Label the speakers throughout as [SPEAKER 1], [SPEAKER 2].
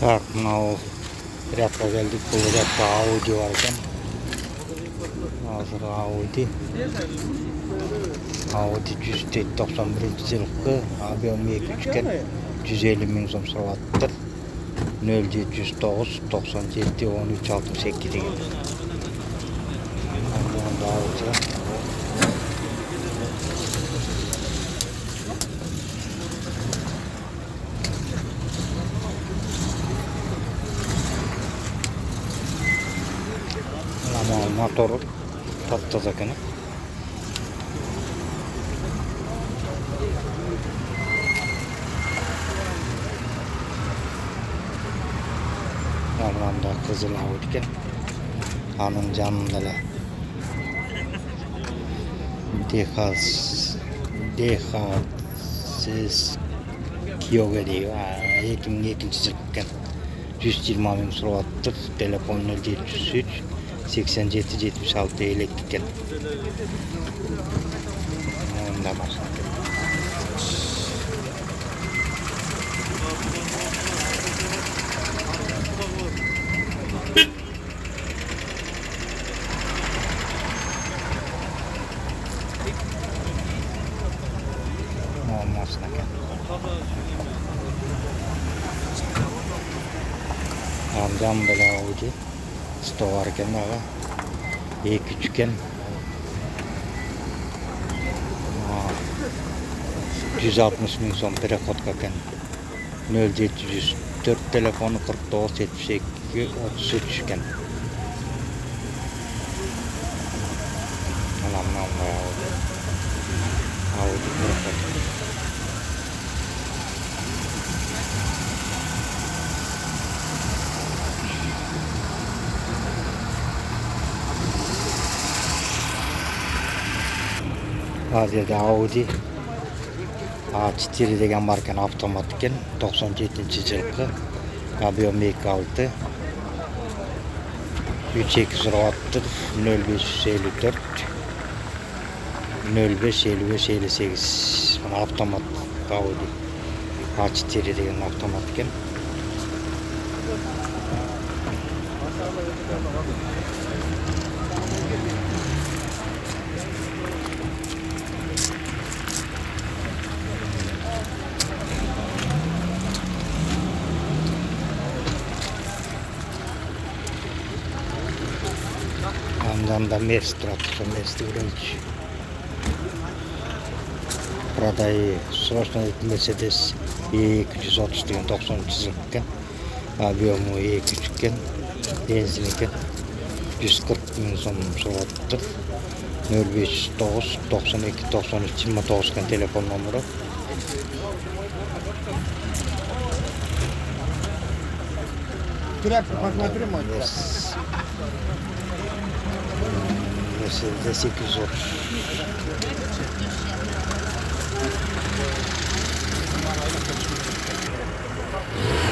[SPEAKER 1] Так, мынау рядқа келдік. Бұл рядта Ауди бар екен. Азыр Ауди 191 жылқы, объем 2 екен, 150 000 сом сұрап 0709 97 13 62 деген. Motoru taptaza ekan. Manda qizil Audi ekan. Anın janında siz Kyoga deyip 2002 yıl ekan. 120 000 so'rayapti. Telefon 0703 87 76 elektrik ekan. Onda bor. Olmasın ekan. Amcam bela Audi. Stovar ekan daga. 2 ekan. 160 000 so'm переходка ekan. 0704 telefonu 49 72 33 ekan. Anamdan Audi переходка. Azer'de Audi A4 деген бар екен, автомат екен, 97 жылқы, объем 2.6, 32 сұрап 0554 05 55 58. Мына автомат Audi A4 деген автомат екен. Yanında Merс тұрады, Мерсті көрейінші. Продай срочно Мерседес 230 деген 93 жылқы екен. Объемы 2 екен, бензин екен. 140 000 сом сұрап 0509 92 93 29 екен телефон номері.
[SPEAKER 2] Посмотрим.
[SPEAKER 1] Mercedes 830.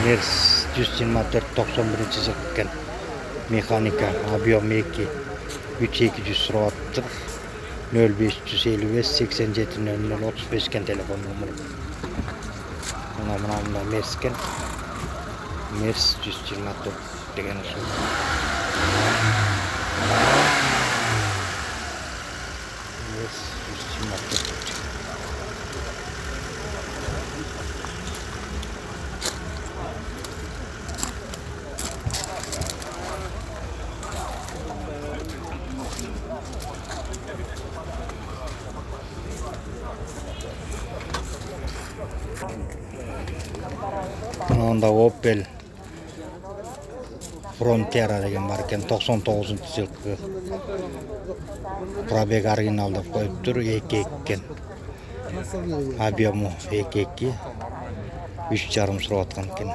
[SPEAKER 1] Мерс 124 91 жылқы екен. Механика, объем 2 3200 сұрап 0555 87 00 35 екен телефон номері. Мына Мерс екен. Мерс 124 деген ұшыл. Onda Opel Frontera деген бар екен, 99 жылқы. Пробег оригиналдап қойып тұр, 2 екен. Объемы 2 3,5 сұрап атқан екен.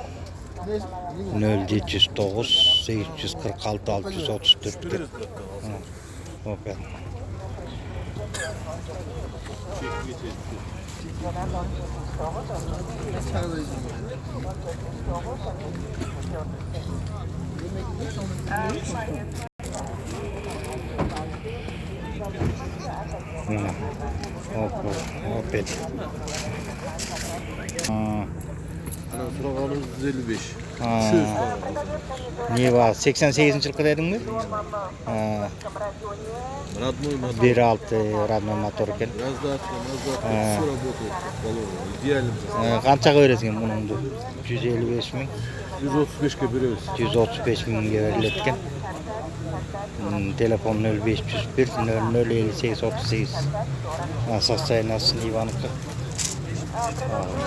[SPEAKER 1] 0709 846 634 екен. Opel.
[SPEAKER 2] Сұрағанымыз 155.
[SPEAKER 1] Не var? 88 жылқы дедің бе?
[SPEAKER 2] Родной мотор.
[SPEAKER 1] 1.6 родной мотор екен.
[SPEAKER 2] Раздатка, все работает как положено. Идеально.
[SPEAKER 1] Қаншаға бересің мұныңды? 155 мың.
[SPEAKER 2] 135-ке береміз.
[SPEAKER 1] 135 мыңға беріледі екен. Телефон 0501 0058 38. Состояниясы Ниваныкі.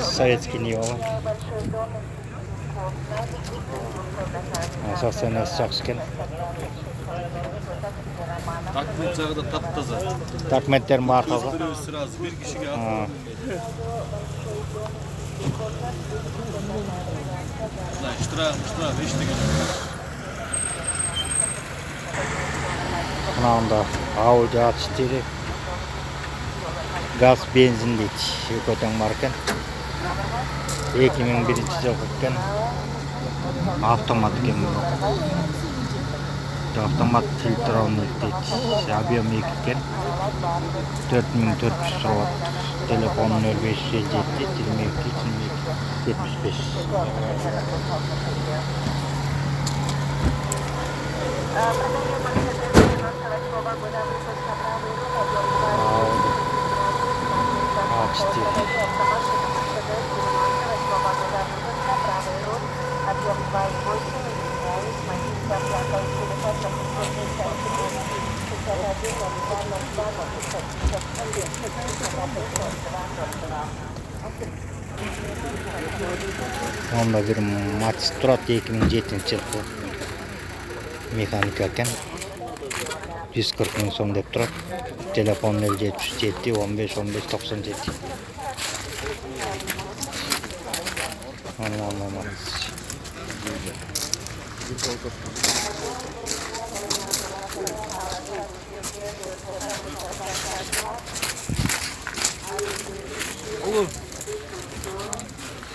[SPEAKER 1] Советский Нива. Состояниясы жақсы екен.
[SPEAKER 2] Takmet жағы да тап-таза.
[SPEAKER 1] Документтер бар таза.
[SPEAKER 2] Сразу bir kişiге алып. Штраф, ештеңе.
[SPEAKER 1] Мынауында Ауди A4 газ бензин дейді. Екеудің бар екен. 2001 жылғы екен. Автомат екен бұл. Автомат фильтровный дейді. Объем 2 екен. 4400 тұрады. Телефон 0557 22 75. Onda bir Matиз тұрады 2007 жылғы механика екен. 140 мың сом деп тұрады. Телефон 077 15 15 97.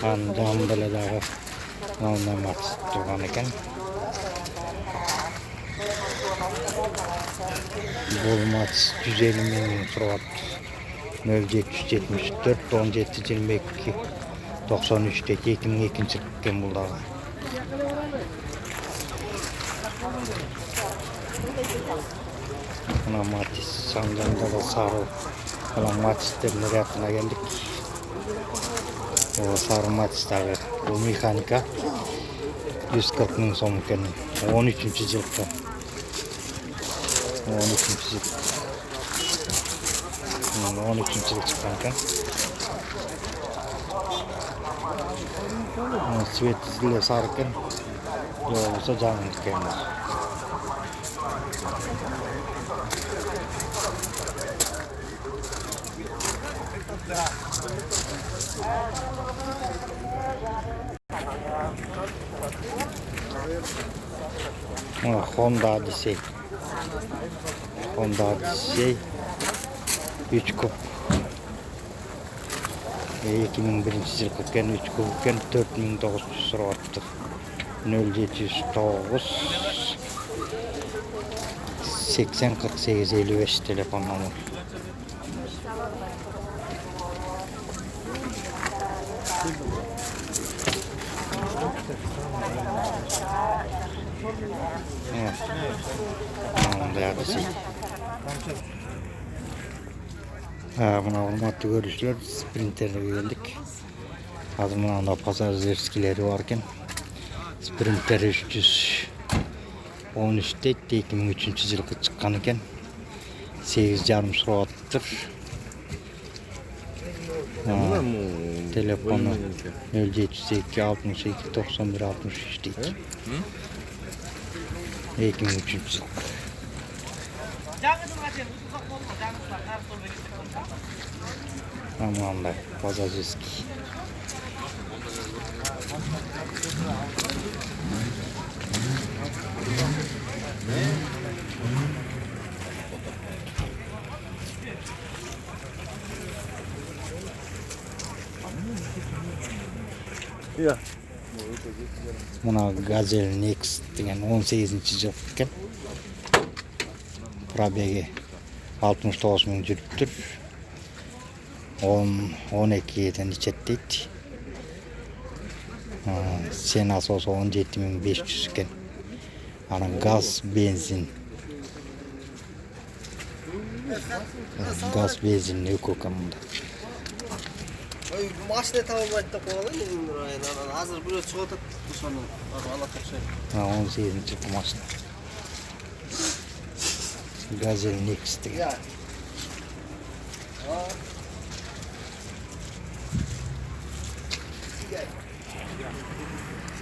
[SPEAKER 1] Андан біледағы мынандай Матиз тұрған екен. Бұл Матиз 150 мың тұрады. 0774 17 22 93 дейді. 2002 жылғы екен бұлдағы. Мына Матиз Санжанда да сары. Мына Матиздердің рясына келдік. Сары Матиздегі бұл механика 140 мың сом екен. 13 жылғы. 13 жылғы шыққан екен. Цвет ізгіле сары екен. Болса жаңын екен. Хонда десей. Хонда десей. 3 куб. 2001 жылғы екен, 3 куб екен, 4900 сұрапты. 0709 80 48 55 телефон номер. Мына урматтуу көрүүчүлөр, спринтерлерге келдик. Азыр мында базар зерскилери бар экен. Спринтер 313 дейт, 2003 жылғы чыккан экен. 8,5 сураттыр. Телефону 072 62 91 63 дейт. 2003 жыл. Мындай пассажирский. Мына Газель Некс деген 18 жыл екен. Пробеги 69 мың жүрүптүр. 12-ден ичет дейт. Sen asосы 17.500 eкен. Анан газ, бензин. Газ, бензин экөө экен мында.
[SPEAKER 3] Машина таба алмайды деп қойған мен районнан. Азыр біреу шығып жатады, соны алып тапшырайын.
[SPEAKER 1] 18-ci машина. Газель Некс деген.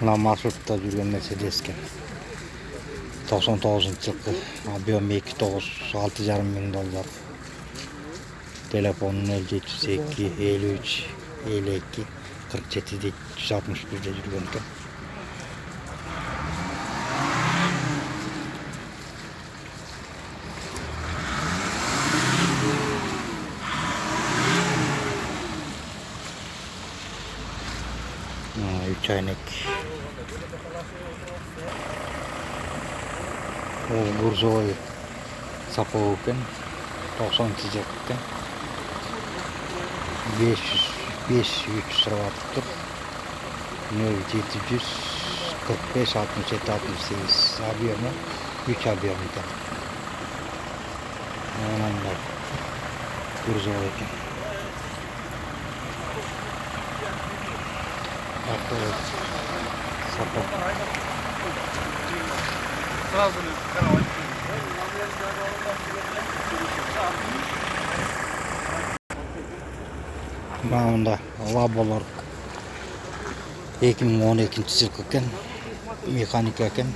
[SPEAKER 1] Мына маршрутта жүрген Мерседес екен. 99-жылғы объем 296,5 мың доллар. Телефон 0702 53 52 47 161-де жүрген екен. Çaynak. O burzoy sapog eкен. 90 eкен. 500 сұрап тұр. 0745 67 68 объемы 3 объем екен. Онан да бурзой екен. Сапог. Мында лабалар 2012 жылғы екен. Механика екен.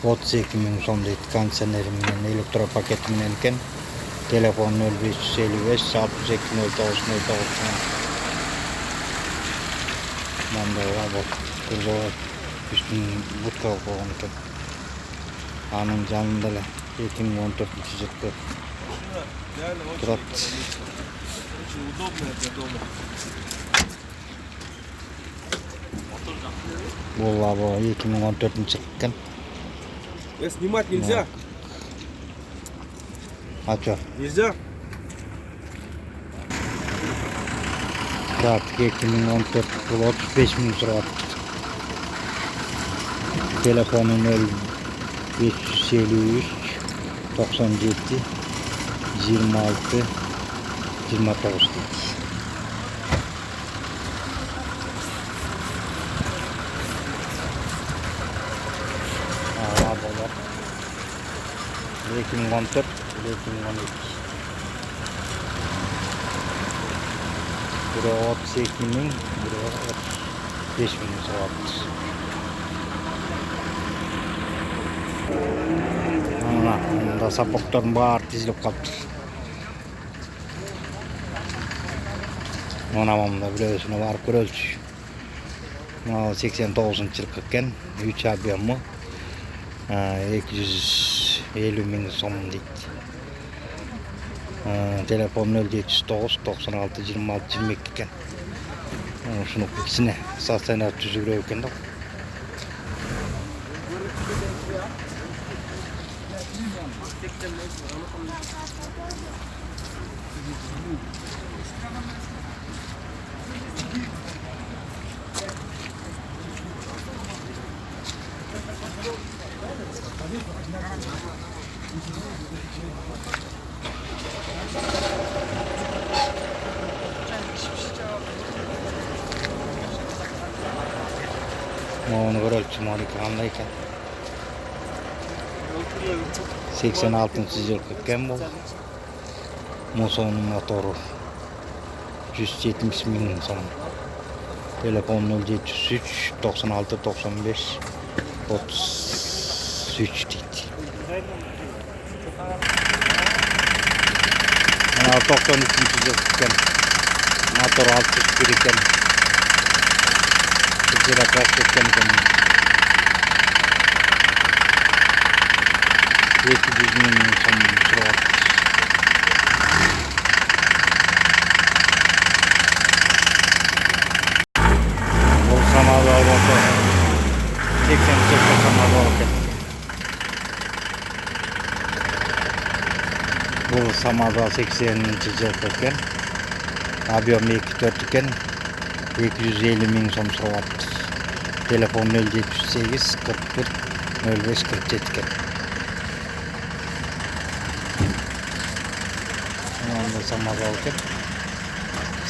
[SPEAKER 1] 32 мың сом дейді. Кондиционерімен, электропакетімен екен. Телефон 0555 62 0909. Мында лабал. Күрзой үстін будка қойған екен. Анын жанында 2014 жылғы тұрады.
[SPEAKER 3] Удобно для дома.
[SPEAKER 1] Бұл лабал 2014 жылғы екен.
[SPEAKER 3] Снимать нельзя?
[SPEAKER 1] А чё?
[SPEAKER 3] Нельзя?
[SPEAKER 1] Тұрады 2014 бұл 35 мың тұрады. Телефоны 0553 97 26 29 дейді. Лабалар 2014 2012. Biri 32 мың, biri 35 мың тұрады. Мында сапогтардың бары тізіліп қалыптыр. Мында біреусіне барып көрелші. 89 жылғы екен, 3 объемы 250 мың сом дейді. Телефон 0709 96 26 22 екен. Шunu ikisine satsalar tüzüğü eкен да. Onu görölçü Monika qanday ekan. 86-жылғы екен бұл. Мусонun motoru 170 мың сом. Телефон 0703 96 95 33 дейді. Мына 93-жылғы екен. Мотор 61 екен. Güzel Rassrочкага екен. 200 мың сом сұрап. Бұл самовар болса 80 жылғы самовар екен. Бұл самовар 80 жылғы екен. Объем 2-4 екен. 250 мың сом сұрап. Telefon 078 41 05 47 ekan. Onda samazal ekan.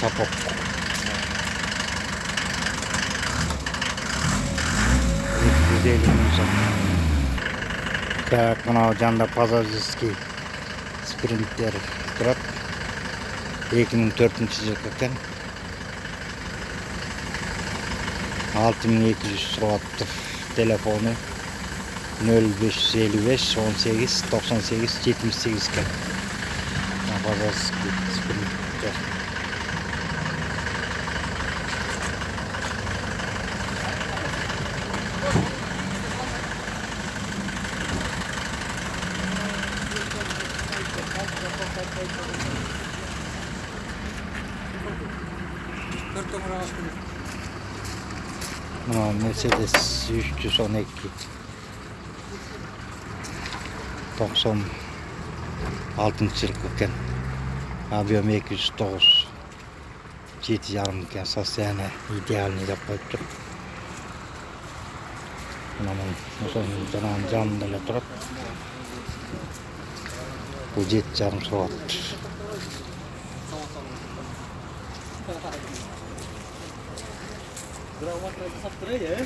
[SPEAKER 1] Сапог. Так, мынау жанында пассажирский спринтер турат. 2004-жылы екен. 6200 сұрапты. Телефоны 0555 18 98 78 екен. Пассажирский спринтер. Mercedes 312 96 yıl ekan. Объем 209 7,5 ekan. Состояние идеальный deb qo'yibdi. Mana o'shaning janында эле турат. Bu 7,5 soat.
[SPEAKER 3] Gravata saptırıyor ya.